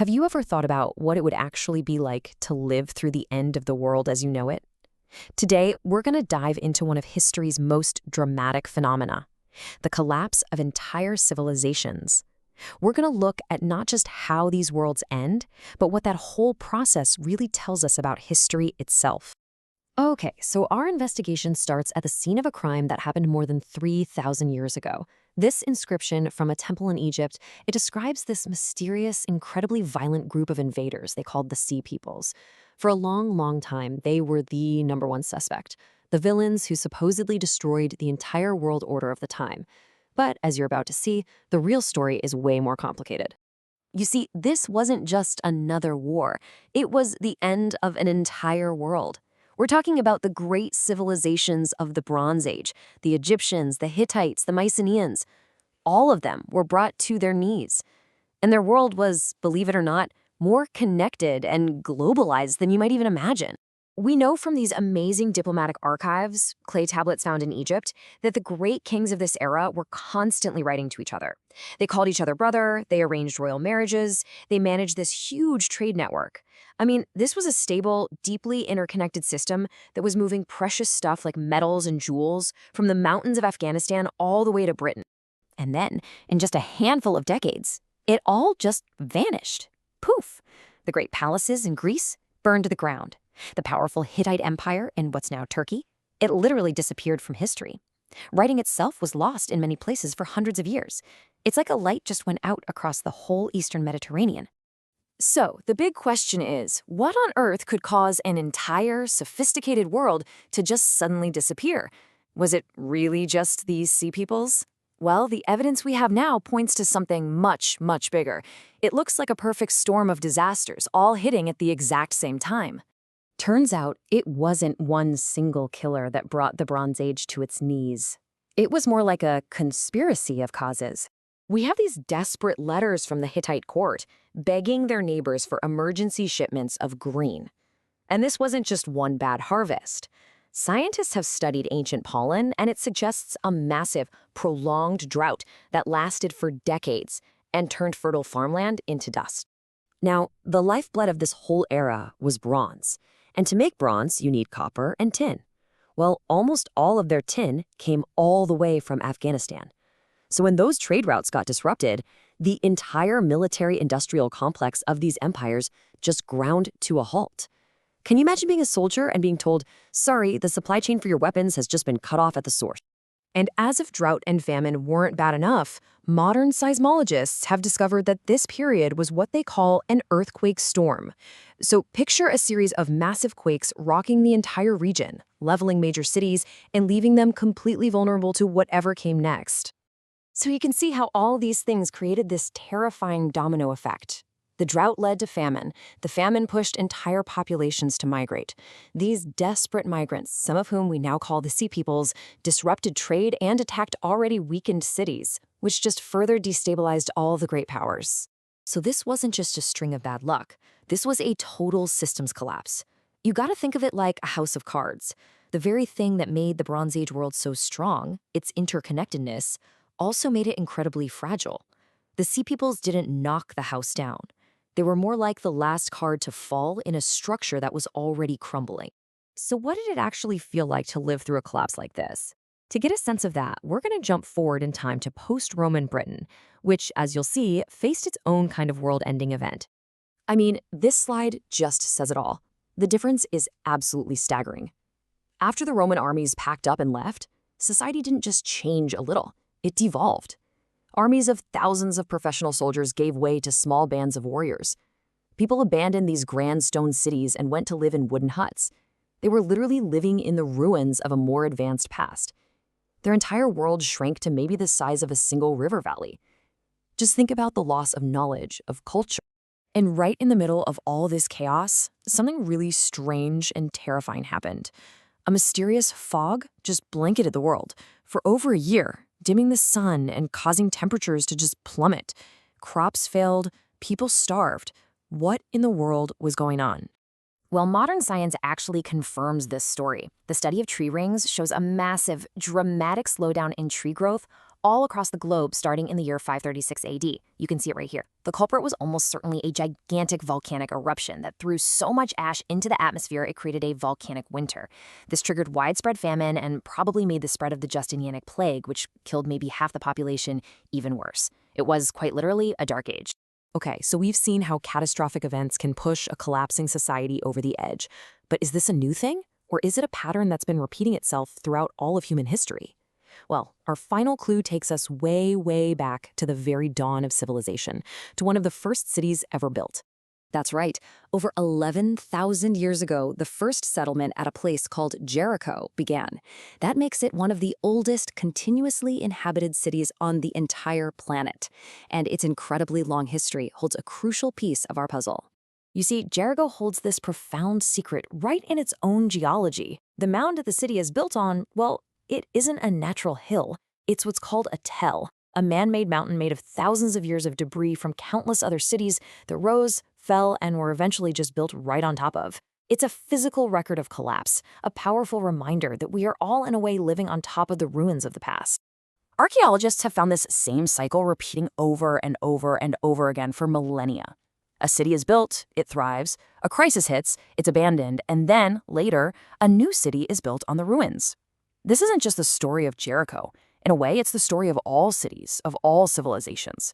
Have you ever thought about what it would actually be like to live through the end of the world as you know it? Today, we're going to dive into one of history's most dramatic phenomena, the collapse of entire civilizations. We're going to look at not just how these worlds end, but what that whole process really tells us about history itself. Okay, so our investigation starts at the scene of a crime that happened more than 3,000 years ago. This inscription from a temple in Egypt, it describes this mysterious, incredibly violent group of invaders they called the Sea Peoples. For a long, long time, they were the number one suspect, the villains who supposedly destroyed the entire world order of the time. But as you're about to see, the real story is way more complicated. You see, this wasn't just another war. It was the end of an entire world. We're talking about the great civilizations of the Bronze Age, the Egyptians, the Hittites, the Mycenaeans. All of them were brought to their knees. And their world was, believe it or not, more connected and globalized than you might even imagine. We know from these amazing diplomatic archives, clay tablets found in Egypt, that the great kings of this era were constantly writing to each other. They called each other brother, they arranged royal marriages, they managed this huge trade network. I mean, this was a stable, deeply interconnected system that was moving precious stuff like metals and jewels from the mountains of Afghanistan all the way to Britain. And then, in just a handful of decades, it all just vanished. Poof! The great palaces in Greece burned to the ground. The powerful Hittite Empire in what's now Turkey, it literally disappeared from history. Writing itself was lost in many places for hundreds of years. It's like a light just went out across the whole Eastern Mediterranean. So, the big question is, what on earth could cause an entire, sophisticated world to just suddenly disappear? Was it really just these sea peoples? Well, the evidence we have now points to something much, much bigger. It looks like a perfect storm of disasters, all hitting at the exact same time. Turns out, it wasn't one single killer that brought the Bronze Age to its knees. It was more like a conspiracy of causes. We have these desperate letters from the Hittite court, begging their neighbors for emergency shipments of grain. And this wasn't just one bad harvest. Scientists have studied ancient pollen, and it suggests a massive, prolonged drought that lasted for decades and turned fertile farmland into dust. Now, the lifeblood of this whole era was bronze. And to make bronze, you need copper and tin. Well, almost all of their tin came all the way from Afghanistan. So when those trade routes got disrupted, the entire military-industrial complex of these empires just ground to a halt. Can you imagine being a soldier and being told, sorry, the supply chain for your weapons has just been cut off at the source? And as if drought and famine weren't bad enough, modern seismologists have discovered that this period was what they call an earthquake storm. So picture a series of massive quakes rocking the entire region, leveling major cities, and leaving them completely vulnerable to whatever came next. So you can see how all these things created this terrifying domino effect. The drought led to famine. The famine pushed entire populations to migrate. These desperate migrants, some of whom we now call the Sea Peoples, disrupted trade and attacked already weakened cities, which just further destabilized all the great powers. So this wasn't just a string of bad luck. This was a total systems collapse. You gotta think of it like a house of cards. The very thing that made the Bronze Age world so strong, its interconnectedness, also made it incredibly fragile. The Sea Peoples didn't knock the house down. They were more like the last card to fall in a structure that was already crumbling. So what did it actually feel like to live through a collapse like this? To get a sense of that, we're going to jump forward in time to post-Roman Britain, which, as you'll see, faced its own kind of world-ending event. I mean, this slide just says it all. The difference is absolutely staggering. After the Roman armies packed up and left, society didn't just change a little, it devolved. Armies of thousands of professional soldiers gave way to small bands of warriors. People abandoned these grand stone cities and went to live in wooden huts. They were literally living in the ruins of a more advanced past. Their entire world shrank to maybe the size of a single river valley. Just think about the loss of knowledge, of culture. And right in the middle of all this chaos, something really strange and terrifying happened. A mysterious fog just blanketed the world for over a year, dimming the sun and causing temperatures to just plummet. Crops failed, people starved. What in the world was going on? Well, modern science actually confirms this story. The study of tree rings shows a massive, dramatic slowdown in tree growth all across the globe starting in the year 536 AD. You can see it right here. The culprit was almost certainly a gigantic volcanic eruption that threw so much ash into the atmosphere it created a volcanic winter. This triggered widespread famine and probably made the spread of the Justinianic plague, which killed maybe half the population, even worse. It was quite literally a dark age. Okay, so we've seen how catastrophic events can push a collapsing society over the edge. But is this a new thing? Or is it a pattern that's been repeating itself throughout all of human history? Well, our final clue takes us way, way back to the very dawn of civilization, to one of the first cities ever built. That's right. Over 11,000 years ago, the first settlement at a place called Jericho began. That makes it one of the oldest continuously inhabited cities on the entire planet. And its incredibly long history holds a crucial piece of our puzzle. You see, Jericho holds this profound secret right in its own geology. The mound that the city is built on, well, it isn't a natural hill. It's what's called a tell, a man-made mountain made of thousands of years of debris from countless other cities that rose, fell, and were eventually just built right on top of. It's a physical record of collapse, a powerful reminder that we are all in a way living on top of the ruins of the past. Archaeologists have found this same cycle repeating over and over and over again for millennia. A city is built, it thrives, a crisis hits, it's abandoned, and then, later, a new city is built on the ruins. This isn't just the story of Jericho. In a way, it's the story of all cities, of all civilizations.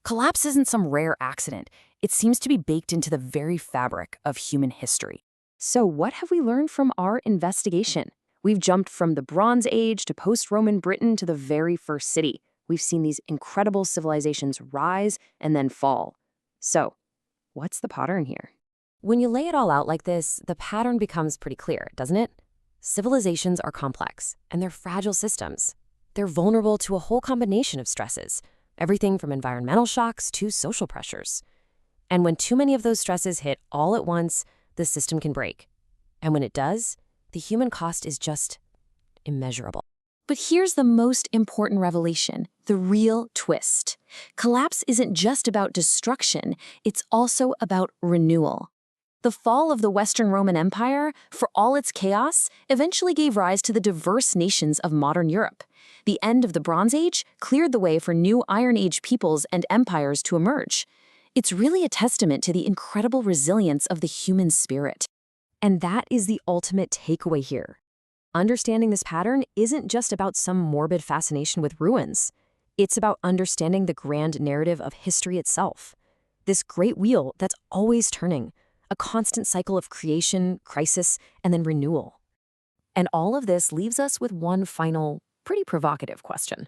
Collapse isn't some rare accident. It seems to be baked into the very fabric of human history. So what have we learned from our investigation? We've jumped from the Bronze Age to post-Roman Britain to the very first city. We've seen these incredible civilizations rise and then fall. So, what's the pattern here? When you lay it all out like this, the pattern becomes pretty clear, doesn't it? Civilizations are complex, and they're fragile systems. They're vulnerable to a whole combination of stresses, everything from environmental shocks to social pressures. And when too many of those stresses hit all at once, the system can break. And when it does, the human cost is just immeasurable. But here's the most important revelation, the real twist. Collapse isn't just about destruction, it's also about renewal. The fall of the Western Roman Empire, for all its chaos, eventually gave rise to the diverse nations of modern Europe. The end of the Bronze Age cleared the way for new Iron Age peoples and empires to emerge. It's really a testament to the incredible resilience of the human spirit. And that is the ultimate takeaway here. Understanding this pattern isn't just about some morbid fascination with ruins. It's about understanding the grand narrative of history itself. This great wheel that's always turning, a constant cycle of creation, crisis, and then renewal. And all of this leaves us with one final, pretty provocative question.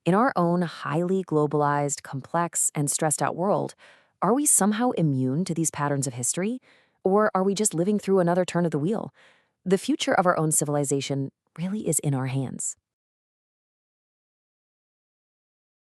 In our own highly globalized, complex, and stressed out world, are we somehow immune to these patterns of history? Or are we just living through another turn of the wheel? The future of our own civilization really is in our hands.